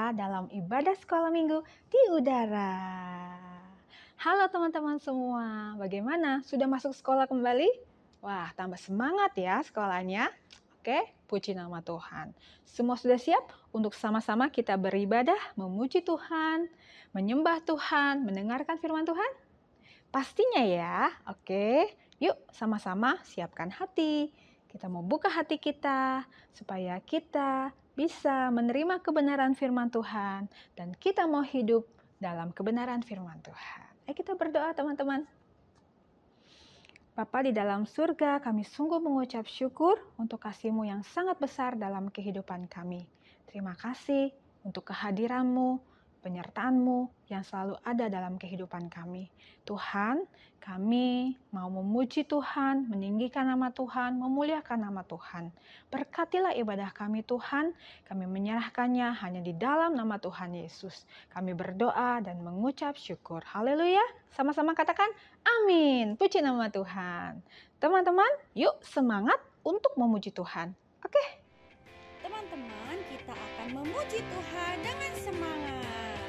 kita dalam ibadah sekolah minggu di udara. Halo teman-teman semua, bagaimana? Sudah masuk sekolah kembali? Wah, tambah semangat ya sekolahnya. Oke, puji nama Tuhan. Semua sudah siap untuk sama-sama kita beribadah, memuji Tuhan, menyembah Tuhan, mendengarkan firman Tuhan? Pastinya ya. Oke, yuk sama-sama siapkan hati. Kita mau buka hati kita supaya kita bisa menerima kebenaran firman Tuhan dan kita mau hidup dalam kebenaran firman Tuhan. Ayo kita berdoa teman-teman. Bapa di dalam surga, kami sungguh mengucap syukur untuk kasih-Mu yang sangat besar dalam kehidupan kami. Terima kasih untuk kehadiran-Mu, penyertaan-Mu yang selalu ada dalam kehidupan kami. Tuhan, kami mau memuji Tuhan, meninggikan nama Tuhan, memuliakan nama Tuhan. Berkatilah ibadah kami Tuhan, kami menyerahkannya hanya di dalam nama Tuhan Yesus. Kami berdoa dan mengucap syukur. Haleluya, sama-sama katakan amin. Puji nama Tuhan. Teman-teman, yuk semangat untuk memuji Tuhan. Oke? Teman-teman, kita akan memuji Tuhan dengan semangat.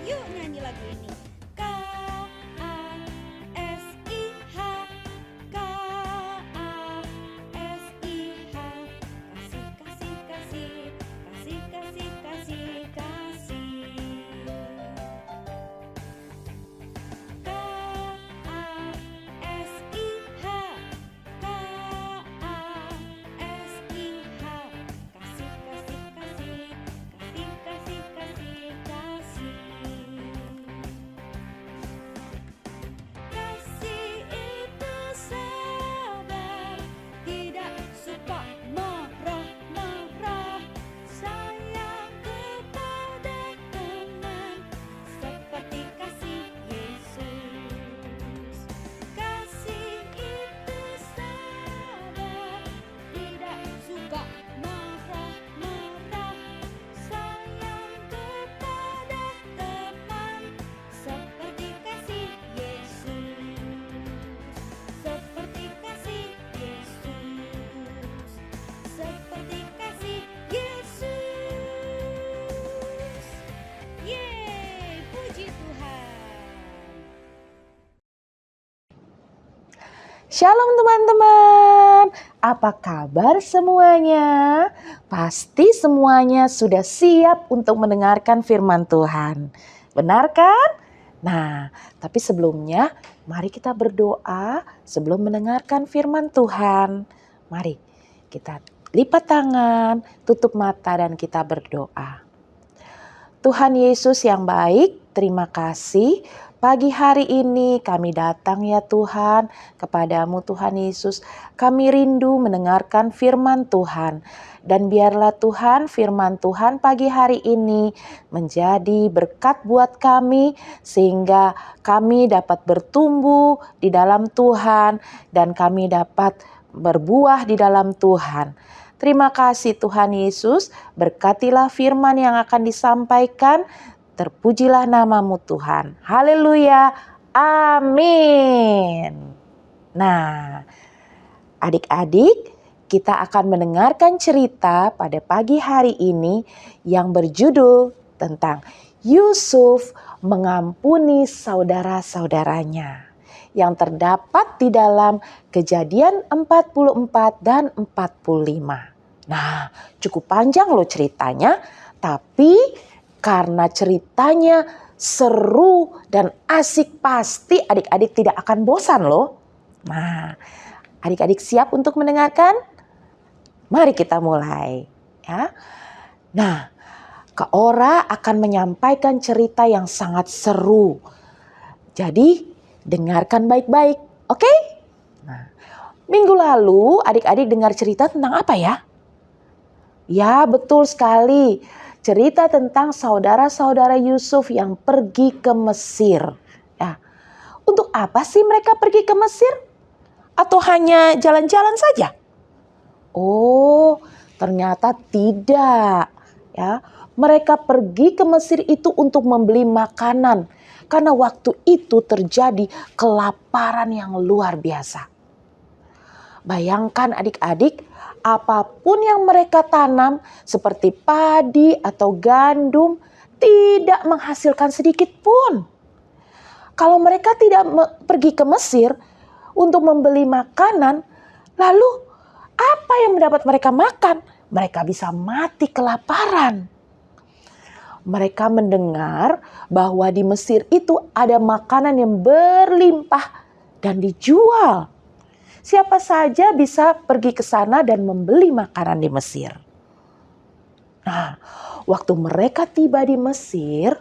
Yuk nyanyi lagu ini. K-A-S-I-H, K-A-S-I-H. Kasih, kasih, kasih, kasih, kasih, kasih, kasih. K-A-S-I-H, K-A-S-I-H. Kasih, kasih, kasih, kasih, kasih, kasih, kasih. Kasih itu sabar, tidak suka marah-marah, sayang kepada teman, seperti kasih Yesus. Kasih itu sabar, tidak suka marah-marah, sayang kepada teman, seperti kasih Yesus. Seperti kasih Yesus. Seperti kasih Yesus. Yeay, puji Tuhan. Shalom teman-teman, apa kabar semuanya? Pasti semuanya sudah siap untuk mendengarkan firman Tuhan. Benar kan? Nah, tapi sebelumnya mari kita berdoa sebelum mendengarkan firman Tuhan. Mari kita lipat tangan, tutup mata dan kita berdoa. Tuhan Yesus yang baik, terima kasih. Pagi hari ini kami datang ya Tuhan, kepadamu Tuhan Yesus. Kami rindu mendengarkan firman Tuhan. Dan biarlah Tuhan firman Tuhan pagi hari ini menjadi berkat buat kami. Sehingga kami dapat bertumbuh di dalam Tuhan dan kami dapat berbuah di dalam Tuhan. Terima kasih Tuhan Yesus, berkatilah firman yang akan disampaikan. Terpujilah namamu Tuhan. Haleluya. Amin. Nah, adik-adik, kita akan mendengarkan cerita pada pagi hari ini yang berjudul tentang Yusuf mengampuni saudara-saudaranya, yang terdapat di dalam Kejadian 44 dan 45. Nah, cukup panjang loh ceritanya, tapi karena ceritanya seru dan asik, pasti adik-adik tidak akan bosan loh. Nah, adik-adik siap untuk mendengarkan? Mari kita mulai ya. Nah, Kak Ora akan menyampaikan cerita yang sangat seru. Jadi, dengarkan baik-baik, oke? Nah, minggu lalu adik-adik dengar cerita tentang apa ya? Ya, betul sekali. Cerita tentang saudara-saudara Yusuf yang pergi ke Mesir. Ya, untuk apa sih mereka pergi ke Mesir? Atau hanya jalan-jalan saja? Oh, ternyata tidak. Ya, mereka pergi ke Mesir itu untuk membeli makanan. Karena waktu itu terjadi kelaparan yang luar biasa. Bayangkan adik-adik, apapun yang mereka tanam seperti padi atau gandum tidak menghasilkan sedikit pun. Kalau mereka tidak pergi ke Mesir untuk membeli makanan, lalu apa yang mendapat mereka makan? Mereka bisa mati kelaparan. Mereka mendengar bahwa di Mesir itu ada makanan yang berlimpah dan dijual. Siapa saja bisa pergi ke sana dan membeli makanan di Mesir. Nah, waktu mereka tiba di Mesir,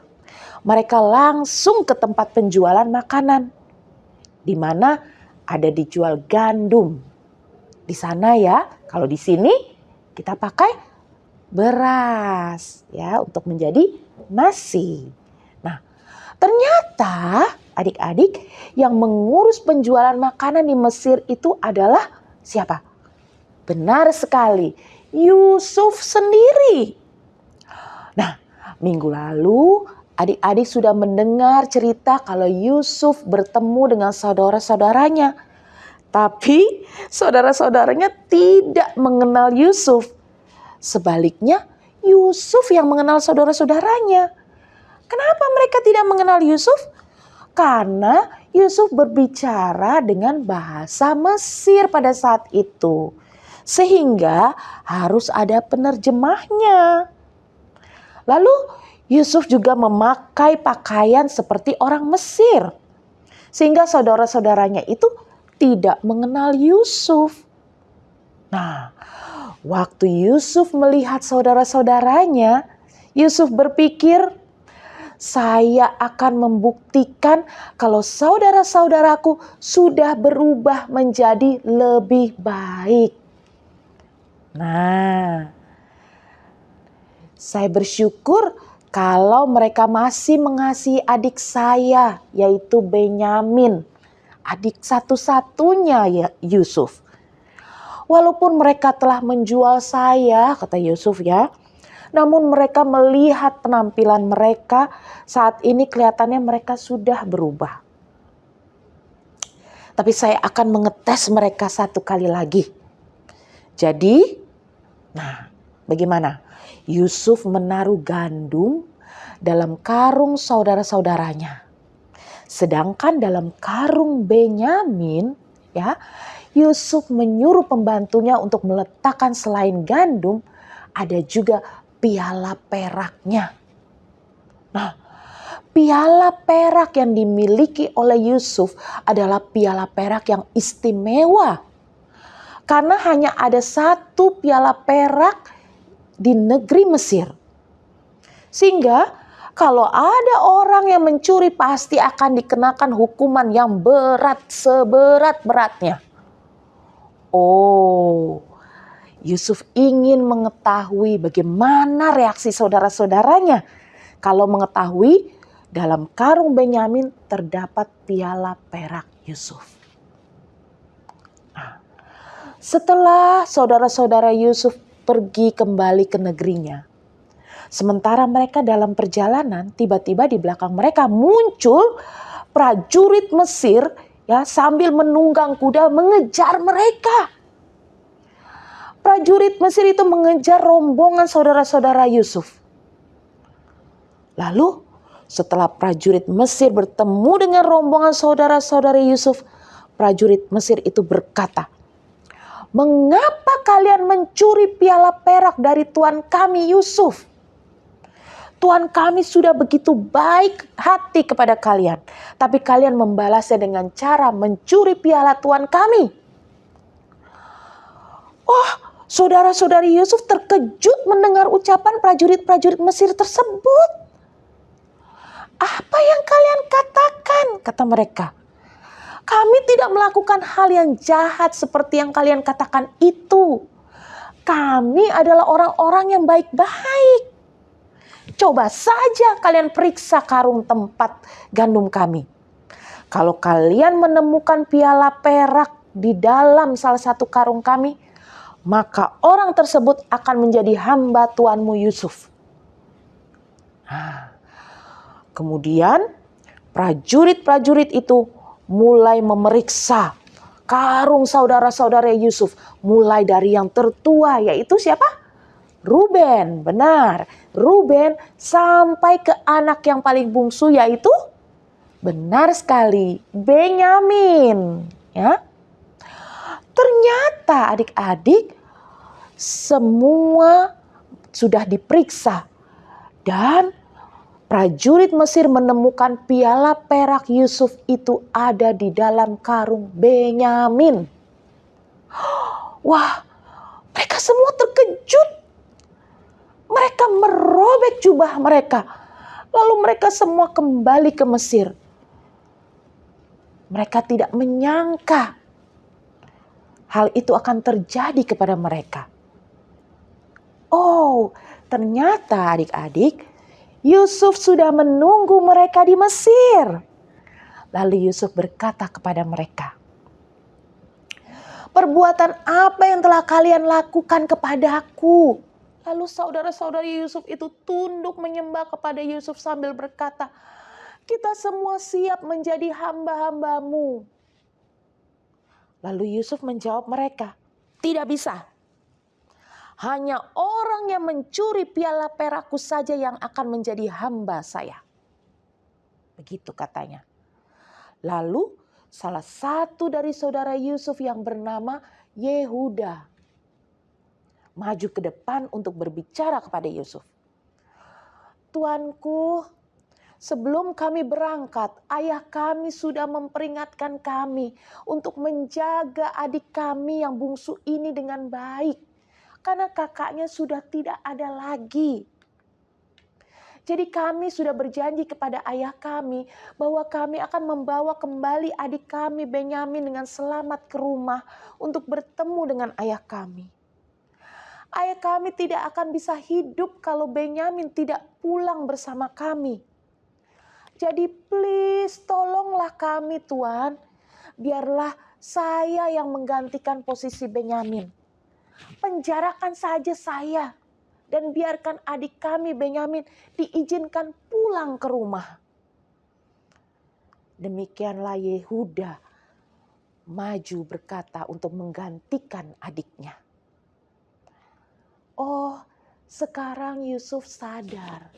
mereka langsung ke tempat penjualan makanan, di mana ada dijual gandum. Di sana ya, kalau di sini kita pakai beras ya untuk menjadi nasi. Nah, ternyata adik-adik yang mengurus penjualan makanan di Mesir itu adalah siapa? Benar sekali, Yusuf sendiri. Nah, minggu lalu adik-adik sudah mendengar cerita kalau Yusuf bertemu dengan saudara-saudaranya. Tapi saudara-saudaranya tidak mengenal Yusuf. Sebaliknya, Yusuf yang mengenal saudara-saudaranya. Kenapa mereka tidak mengenal Yusuf? Karena Yusuf berbicara dengan bahasa Mesir pada saat itu. Sehingga harus ada penerjemahnya. Lalu Yusuf juga memakai pakaian seperti orang Mesir. Sehingga saudara-saudaranya itu tidak mengenal Yusuf. Nah, waktu Yusuf melihat saudara-saudaranya, Yusuf berpikir, saya akan membuktikan kalau saudara-saudaraku sudah berubah menjadi lebih baik. Nah, saya bersyukur kalau mereka masih mengasihi adik saya, yaitu Benyamin, adik satu-satunya ya Yusuf. Walaupun mereka telah menjual saya, kata Yusuf ya, namun mereka melihat penampilan mereka saat ini kelihatannya mereka sudah berubah. Tapi saya akan mengetes mereka satu kali lagi. Jadi, nah bagaimana? Yusuf menaruh gandum dalam karung saudara-saudaranya. Sedangkan dalam karung Benyamin, ya, Yusuf menyuruh pembantunya untuk meletakkan selain gandum, ada juga piala peraknya. Nah, piala perak yang dimiliki oleh Yusuf adalah piala perak yang istimewa. Karena hanya ada satu piala perak di negeri Mesir. Sehingga kalau ada orang yang mencuri pasti akan dikenakan hukuman yang berat seberat-beratnya. Oh, Yusuf ingin mengetahui bagaimana reaksi saudara-saudaranya kalau mengetahui dalam karung Benyamin terdapat piala perak Yusuf. Nah, setelah saudara-saudara Yusuf pergi kembali ke negerinya, sementara mereka dalam perjalanan, tiba-tiba di belakang mereka muncul prajurit Mesir ya sambil menunggang kuda mengejar mereka. Prajurit Mesir itu mengejar rombongan saudara-saudara Yusuf. Lalu setelah prajurit Mesir bertemu dengan rombongan saudara-saudara Yusuf, prajurit Mesir itu berkata, "Mengapa kalian mencuri piala perak dari tuan kami Yusuf? Tuan kami sudah begitu baik hati kepada kalian, tapi kalian membalasnya dengan cara mencuri piala tuan kami." Oh, saudara-saudari Yusuf terkejut mendengar ucapan prajurit-prajurit Mesir tersebut. "Apa yang kalian katakan?" kata mereka. "Kami tidak melakukan hal yang jahat seperti yang kalian katakan itu. Kami adalah orang-orang yang baik-baik. Coba saja kalian periksa karung tempat gandum kami. Kalau kalian menemukan piala perak di dalam salah satu karung kami, maka orang tersebut akan menjadi hamba tuanmu Yusuf." Nah, kemudian prajurit-prajurit itu mulai memeriksa karung saudara-saudara Yusuf, mulai dari yang tertua, yaitu siapa? Ruben, benar. Ruben sampai ke anak yang paling bungsu yaitu benar sekali, Benyamin. Ya. Ternyata adik-adik semua sudah diperiksa dan prajurit Mesir menemukan piala perak Yusuf itu ada di dalam karung Benyamin. Wah, mereka semua terkejut. Mereka merobek jubah mereka. Lalu mereka semua kembali ke Mesir. Mereka tidak menyangka hal itu akan terjadi kepada mereka. Oh, ternyata adik-adik, Yusuf sudah menunggu mereka di Mesir. Lalu Yusuf berkata kepada mereka, "Perbuatan apa yang telah kalian lakukan kepadaku?" Lalu saudara-saudari Yusuf itu tunduk menyembah kepada Yusuf sambil berkata, "Kita semua siap menjadi hamba-hambamu." Lalu Yusuf menjawab mereka, "Tidak bisa. Hanya orang yang mencuri piala perakku saja yang akan menjadi hamba saya." Begitu katanya. Lalu salah satu dari saudara Yusuf yang bernama Yehuda maju ke depan untuk berbicara kepada Yusuf. "Tuanku, sebelum kami berangkat, ayah kami sudah memperingatkan kami untuk menjaga adik kami yang bungsu ini dengan baik, karena kakaknya sudah tidak ada lagi. Jadi kami sudah berjanji kepada ayah kami bahwa kami akan membawa kembali adik kami Benyamin dengan selamat ke rumah untuk bertemu dengan ayah kami. Ayah kami tidak akan bisa hidup kalau Benyamin tidak pulang bersama kami. Jadi please tolonglah kami Tuan. Biarlah saya yang menggantikan posisi Benyamin. Penjarakan saja saya. Dan biarkan adik kami Benyamin diizinkan pulang ke rumah." Demikianlah Yehuda maju berkata untuk menggantikan adiknya. Oh, sekarang Yusuf sadar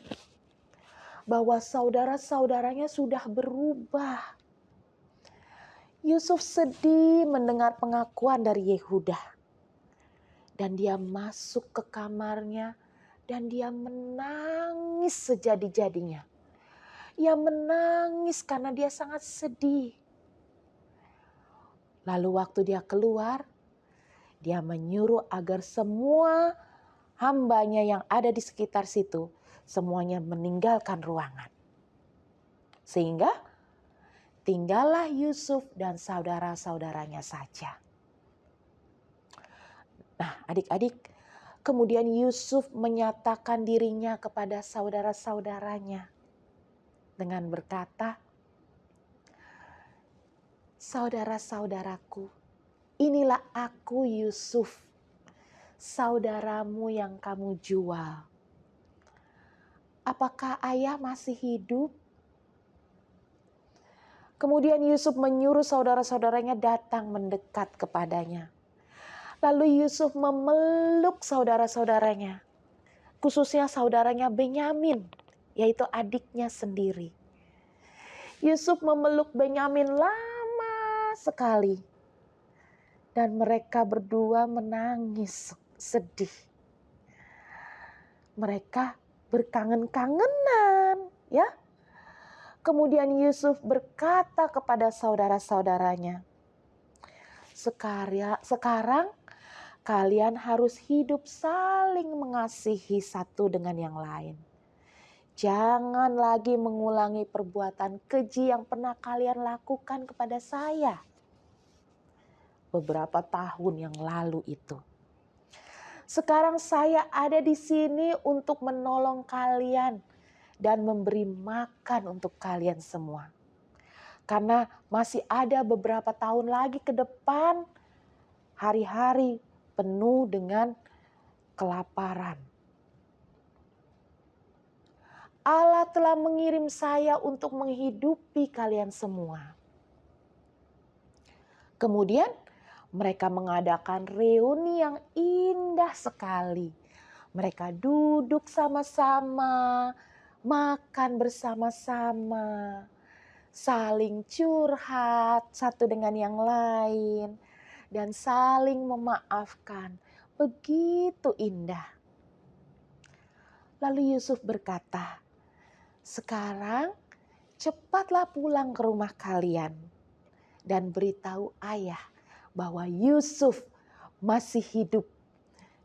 bahwa saudara-saudaranya sudah berubah. Yusuf sedih mendengar pengakuan dari Yehuda. Dan dia masuk ke kamarnya dan dia menangis sejadi-jadinya. Ia menangis karena dia sangat sedih. Lalu waktu dia keluar, dia menyuruh agar semua hambanya yang ada di sekitar situ semuanya meninggalkan ruangan. Sehingga tinggallah Yusuf dan saudara-saudaranya saja. Nah, adik-adik, kemudian Yusuf menyatakan dirinya kepada saudara-saudaranya dengan berkata, "Saudara-saudaraku, inilah aku Yusuf, saudaramu yang kamu jual. Apakah ayah masih hidup?" Kemudian Yusuf menyuruh saudara-saudaranya datang mendekat kepadanya. Lalu Yusuf memeluk saudara-saudaranya, khususnya saudaranya Benyamin, yaitu adiknya sendiri. Yusuf memeluk Benyamin lama sekali. Dan mereka berdua menangis sedih. Mereka berkangen-kangenan, ya. Kemudian Yusuf berkata kepada saudara-saudaranya, Sekarang kalian harus hidup saling mengasihi satu dengan yang lain. Jangan lagi mengulangi perbuatan keji yang pernah kalian lakukan kepada saya beberapa tahun yang lalu itu. Sekarang saya ada di sini untuk menolong kalian dan memberi makan untuk kalian semua. Karena masih ada beberapa tahun lagi ke depan, hari-hari penuh dengan kelaparan. Allah telah mengirim saya untuk menghidupi kalian semua. Kemudian mereka mengadakan reuni yang indah sekali. Mereka duduk sama-sama, makan bersama-sama, saling curhat satu dengan yang lain, dan saling memaafkan. Begitu indah. Lalu Yusuf berkata, "Sekarang cepatlah pulang ke rumah kalian dan beritahu ayah bahwa Yusuf masih hidup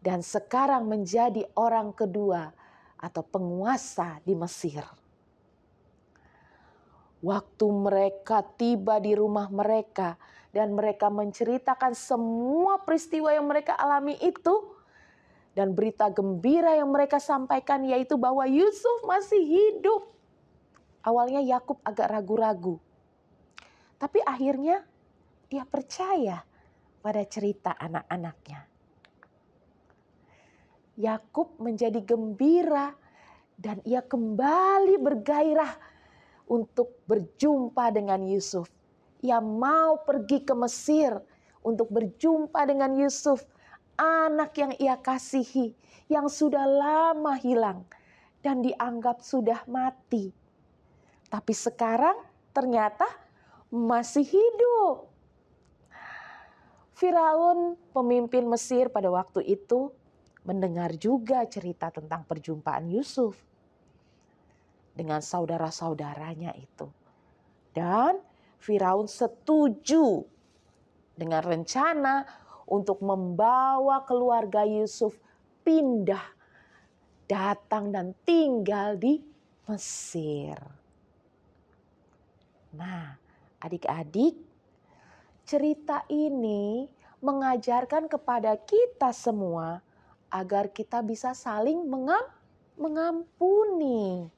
dan sekarang menjadi orang kedua atau penguasa di Mesir." Waktu mereka tiba di rumah mereka dan mereka menceritakan semua peristiwa yang mereka alami itu, dan berita gembira yang mereka sampaikan yaitu bahwa Yusuf masih hidup. Awalnya Yakub agak ragu-ragu, tapi akhirnya dia percaya pada cerita anak-anaknya. Yakub menjadi gembira dan ia kembali bergairah untuk berjumpa dengan Yusuf. Ia mau pergi ke Mesir untuk berjumpa dengan Yusuf, anak yang ia kasihi, yang sudah lama hilang dan dianggap sudah mati. Tapi sekarang ternyata masih hidup. Firaun, pemimpin Mesir pada waktu itu, mendengar juga cerita tentang perjumpaan Yusuf dengan saudara-saudaranya itu. Dan Firaun setuju dengan rencana untuk membawa keluarga Yusuf pindah, datang dan tinggal di Mesir. Nah, adik-adik, cerita ini mengajarkan kepada kita semua agar kita bisa saling mengampuni.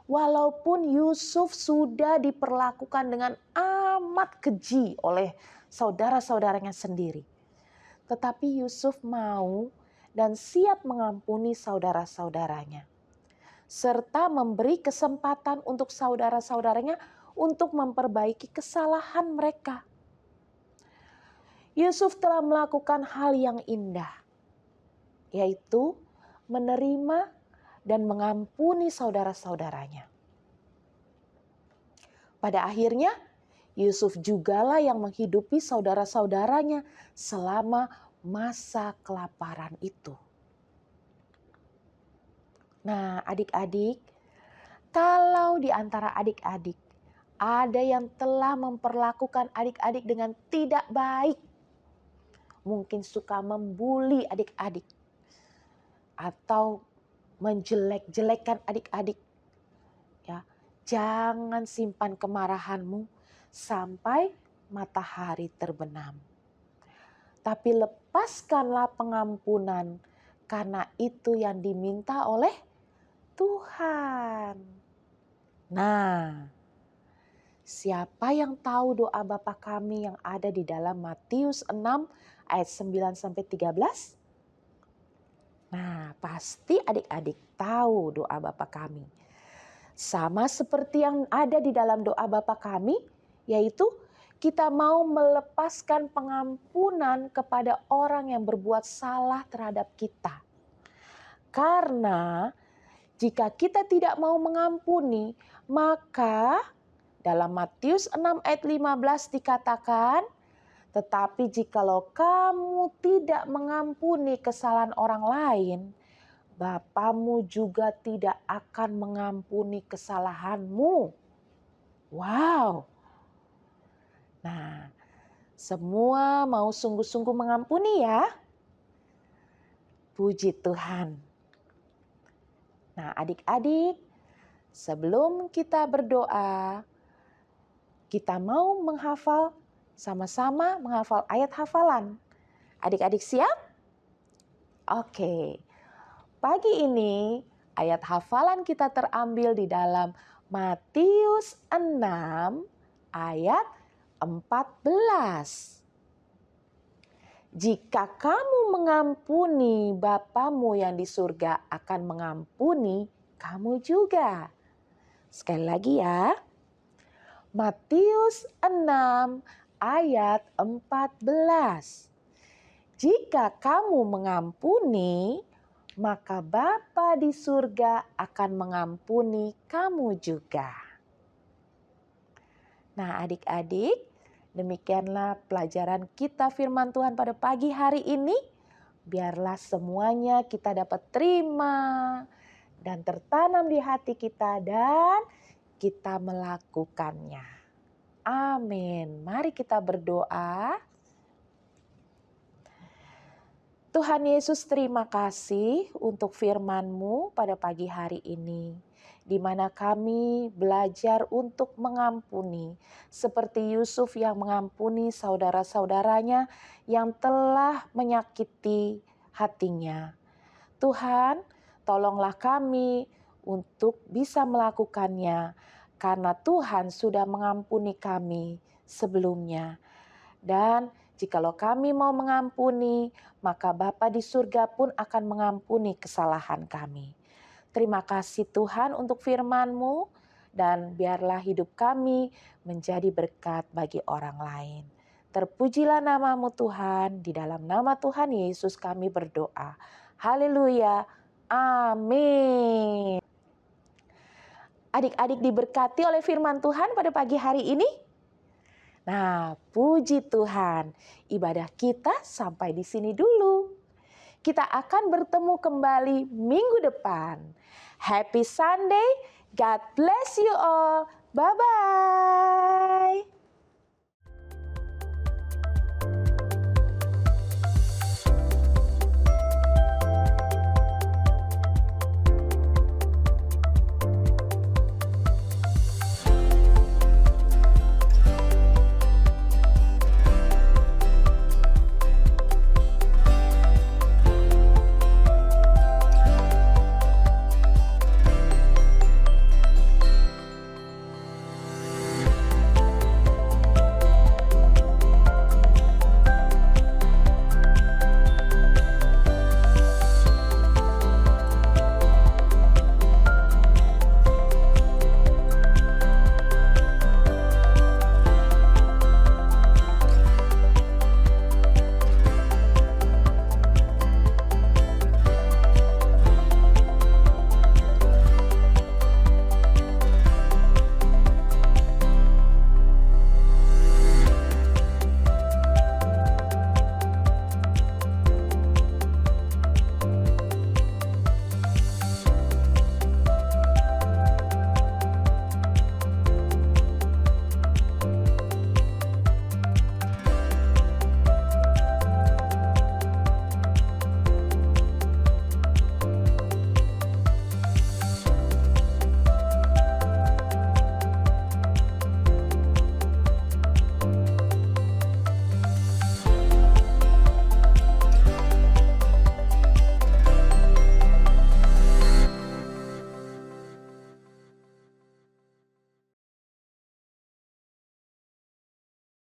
Walaupun Yusuf sudah diperlakukan dengan amat keji oleh saudara-saudaranya sendiri, tetapi Yusuf mau dan siap mengampuni saudara-saudaranya, serta memberi kesempatan untuk saudara-saudaranya untuk memperbaiki kesalahan mereka. Yusuf telah melakukan hal yang indah, yaitu menerima dan mengampuni saudara-saudaranya. Pada akhirnya, Yusuf jugalah yang menghidupi saudara-saudaranya selama masa kelaparan itu. Nah, adik-adik, kalau di antara adik-adik ada yang telah memperlakukan adik-adik dengan tidak baik, mungkin suka membuli adik-adik atau menjelek-jelekan adik-adik, ya, jangan simpan kemarahanmu sampai matahari terbenam. Tapi lepaskanlah pengampunan, karena itu yang diminta oleh Tuhan. Nah, siapa yang tahu doa Bapa kami yang ada di dalam Matius 6 ayat 9-13? Nah, pasti adik-adik tahu doa Bapa kami. Sama seperti yang ada di dalam doa Bapa kami, yaitu kita mau melepaskan pengampunan kepada orang yang berbuat salah terhadap kita. Karena jika kita tidak mau mengampuni, maka dalam Matius 6 ayat 15 dikatakan, "Tetapi jikalau kamu tidak mengampuni kesalahan orang lain, Bapamu juga tidak akan mengampuni kesalahanmu." Wow. Nah, semua mau sungguh-sungguh mengampuni ya. Puji Tuhan. Nah, adik-adik, sebelum kita berdoa, kita mau menghafal sama-sama menghafal ayat hafalan. Adik-adik siap? Oke. Pagi ini ayat hafalan kita terambil di dalam Matius 6 ayat 14. Jika kamu mengampuni, Bapamu yang di surga akan mengampuni kamu juga. Sekali lagi ya. Matius 6 ayat 14. Jika kamu mengampuni, maka Bapa di surga akan mengampuni kamu juga. Nah, adik-adik, demikianlah pelajaran kita firman Tuhan pada pagi hari ini. Biarlah semuanya kita dapat terima dan tertanam di hati kita dan kita melakukannya. Amin. Mari kita berdoa. Tuhan Yesus, terima kasih untuk firman-Mu pada pagi hari ini, di mana kami belajar untuk mengampuni, seperti Yusuf yang mengampuni saudara-saudaranya yang telah menyakiti hatinya. Tuhan, tolonglah kami untuk bisa melakukannya, karena Tuhan sudah mengampuni kami sebelumnya. Dan jikalau kami mau mengampuni, maka Bapa di surga pun akan mengampuni kesalahan kami. Terima kasih Tuhan untuk firman-Mu, dan biarlah hidup kami menjadi berkat bagi orang lain. Terpujilah nama-Mu Tuhan, di dalam nama Tuhan Yesus kami berdoa. Haleluya, amin. Adik-adik diberkati oleh firman Tuhan pada pagi hari ini. Nah, puji Tuhan, ibadah kita sampai di sini dulu. Kita akan bertemu kembali minggu depan. Happy Sunday, God bless you all. Bye-bye.